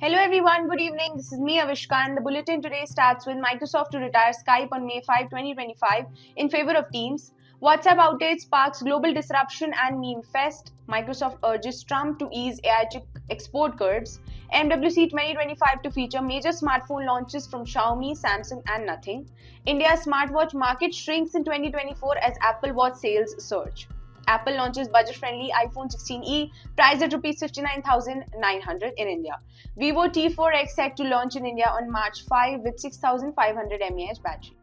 Hello everyone, good evening. This is me Avishka and the bulletin today starts with Microsoft to retire Skype on May 5, 2025 in favor of Teams. WhatsApp outage sparks global disruption and meme fest. Microsoft urges Trump to ease AI chip export curbs. MWC 2025 to feature major smartphone launches from Xiaomi, Samsung and Nothing. India's smartwatch market shrinks in 2024 as Apple Watch sales surge. Apple launches budget-friendly iPhone 16e priced at Rs 59,900 in India. Vivo T4X set to launch in India on March 5 with 6,500 mAh battery.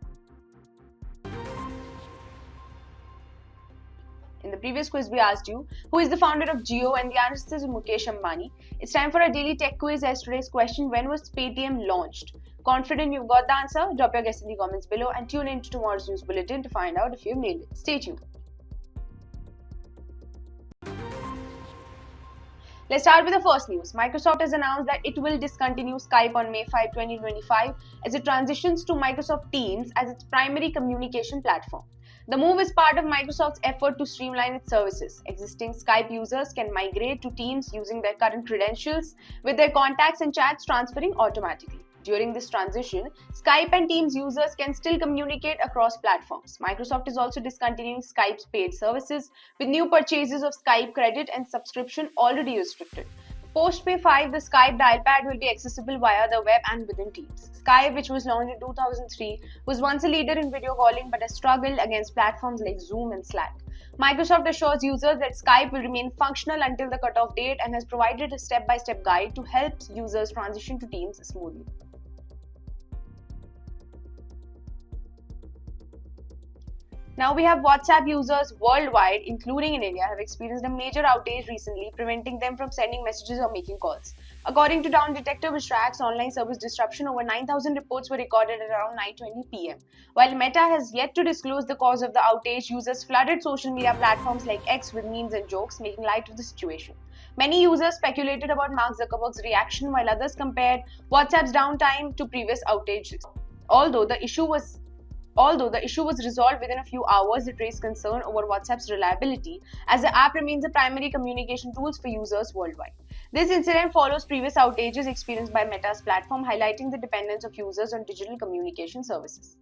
In the previous quiz, we asked you, who is the founder of Jio, and the answer is Mukesh Ambani. It's time for a daily tech quiz as today's question, when was Paytm launched? Confident you've got the answer? Drop your guess in the comments below and tune in to tomorrow's news bulletin to find out if you've nailed it. Stay tuned. Let's start with the first news. Microsoft has announced that it will discontinue Skype on May 5, 2025 as it transitions to Microsoft Teams as its primary communication platform. The move is part of Microsoft's effort to streamline its services. Existing Skype users can migrate to Teams using their current credentials, with their contacts and chats transferring automatically. During this transition, Skype and Teams users can still communicate across platforms. Microsoft is also discontinuing Skype's paid services, with new purchases of Skype credit and subscription already restricted. Post-Pay 5, the Skype dial pad will be accessible via the web and within Teams. Skype, which was launched in 2003, was once a leader in video calling but has struggled against platforms like Zoom and Slack. Microsoft assures users that Skype will remain functional until the cutoff date and has provided a step-by-step guide to help users transition to Teams smoothly. Now we have WhatsApp users worldwide, including in India, have experienced a major outage recently, preventing them from sending messages or making calls. According to Down Detector, which tracks online service disruption, over 9,000 reports were recorded at around 9:20 p.m. While Meta has yet to disclose the cause of the outage, users flooded social media platforms like X with memes and jokes, making light of the situation. Many users speculated about Mark Zuckerberg's reaction, while others compared WhatsApp's downtime to previous outages. Although the issue was resolved within a few hours, it raised concern over WhatsApp's reliability, as the app remains a primary communication tool for users worldwide. This incident follows previous outages experienced by Meta's platform, highlighting the dependence of users on digital communication services.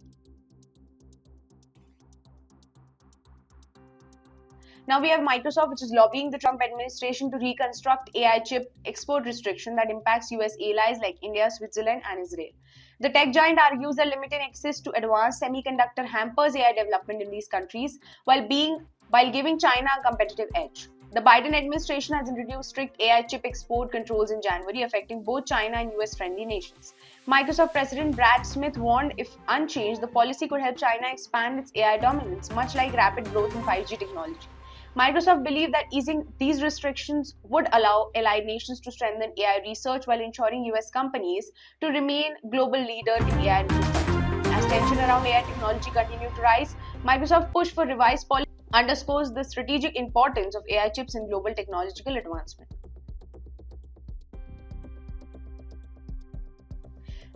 Now we have Microsoft, which is lobbying the Trump administration to reconstruct AI chip export restriction that impacts US allies like India, Switzerland, and Israel. The tech giant argues that limiting access to advanced semiconductor hampers AI development in these countries while giving China a competitive edge. The Biden administration has introduced strict AI chip export controls in January, affecting both China and US-friendly nations. Microsoft President Brad Smith warned if unchanged, the policy could help China expand its AI dominance, much like rapid growth in 5G technology. Microsoft believed that easing these restrictions would allow allied nations to strengthen AI research while ensuring US companies to remain global leader in AI infrastructure. As tension around AI technology continued to rise, Microsoft's push for revised policy underscores the strategic importance of AI chips in global technological advancement.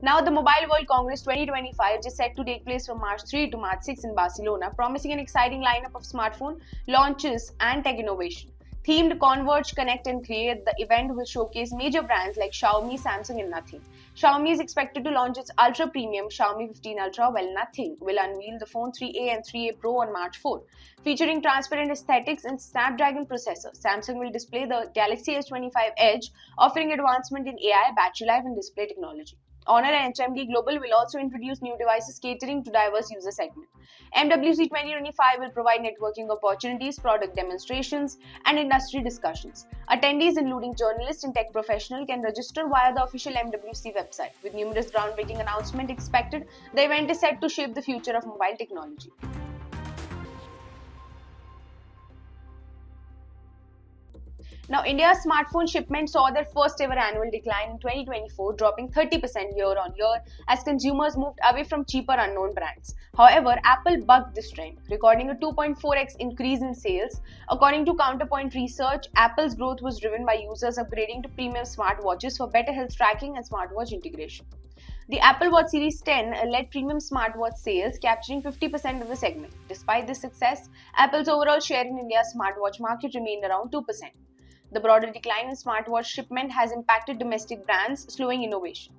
Now, the Mobile World Congress 2025 is set to take place from March 3 to March 6 in Barcelona, promising an exciting lineup of smartphone launches and tech innovation. Themed Converge, Connect and Create, the event will showcase major brands like Xiaomi, Samsung and Nothing. Xiaomi is expected to launch its ultra-premium Xiaomi 15 Ultra, while Nothing will unveil the phone 3A and 3A Pro on March 4. Featuring transparent aesthetics and Snapdragon processor, Samsung will display the Galaxy S25 Edge, offering advancement in AI, battery life and display technology. Honor and HMD Global will also introduce new devices catering to diverse user segments. MWC 2025 will provide networking opportunities, product demonstrations, and industry discussions. Attendees, including journalists and tech professionals, can register via the official MWC website. With numerous groundbreaking announcements expected, the event is set to shape the future of mobile technology. Now, India's smartphone shipments saw their first ever annual decline in 2024, dropping 30% year on year as consumers moved away from cheaper unknown brands. However, Apple bucked this trend, recording a 2.4x increase in sales. According to Counterpoint Research, Apple's growth was driven by users upgrading to premium smartwatches for better health tracking and smartwatch integration. The Apple Watch Series 10 led premium smartwatch sales, capturing 50% of the segment. Despite this success, Apple's overall share in India's smartwatch market remained around 2%. The broader decline in smartwatch shipment has impacted domestic brands, slowing innovation.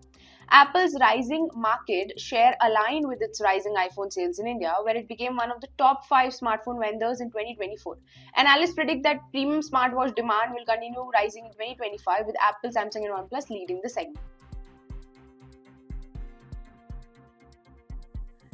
Apple's rising market share aligned with its rising iPhone sales in India, where it became one of the top 5 smartphone vendors in 2024. Analysts predict that premium smartwatch demand will continue rising in 2025, with Apple, Samsung, and OnePlus leading the segment.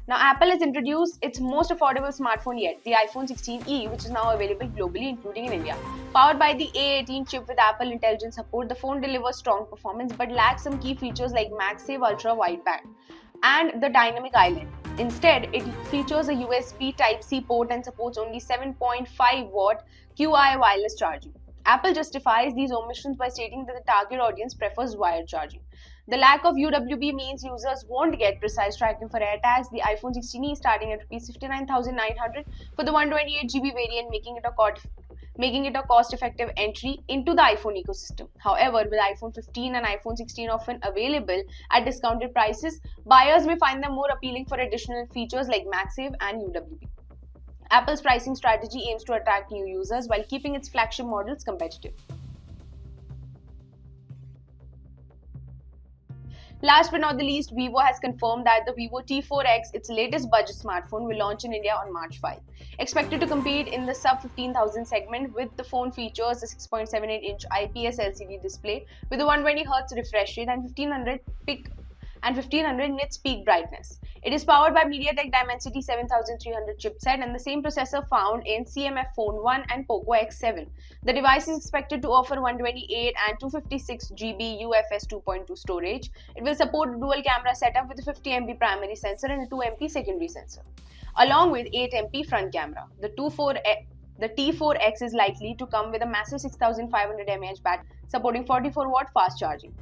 Now, Apple has introduced its most affordable smartphone yet, the iPhone 16e, which is now available globally, including in India. Powered by the A18 chip with Apple Intelligence support, the phone delivers strong performance but lacks some key features like MagSafe Ultra Wideband and the Dynamic Island. Instead, it features a USB Type-C port and supports only 7.5-watt Qi wireless charging. Apple justifies these omissions by stating that the target audience prefers wired charging. The lack of UWB means users won't get precise tracking for AirTags. The iPhone 16e is starting at Rs 59,900 for the 128GB variant, making it a cost-effective entry into the iPhone ecosystem. However, with iPhone 15 and iPhone 16 often available at discounted prices, buyers may find them more appealing for additional features like MagSafe and UWB. Apple's pricing strategy aims to attract new users while keeping its flagship models competitive. Last but not the least, Vivo has confirmed that the Vivo T4X, its latest budget smartphone, will launch in India on March 5. Expected to compete in the sub 15,000 segment, with the phone features a 6.78-inch IPS LCD display with a 120Hz refresh rate and 1500 nits peak brightness. It is powered by MediaTek Dimensity 7300 chipset and the same processor found in CMF Phone 1 and Poco X7. The device is expected to offer 128 and 256GB UFS 2.2 storage. It will support a dual camera setup with a 50MP primary sensor and a 2MP secondary sensor, along with 8MP front camera. The T4X is likely to come with a massive 6500 mAh battery supporting 44-watt fast charging.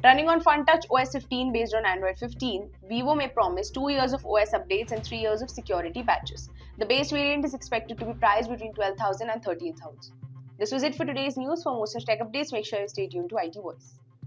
Running on FunTouch OS 15 based on Android 15, Vivo may promise 2 years of OS updates and 3 years of security patches. The base variant is expected to be priced between 12,000 and 13,000. This was it for today's news. For more such tech updates, make sure you stay tuned to IT Voice.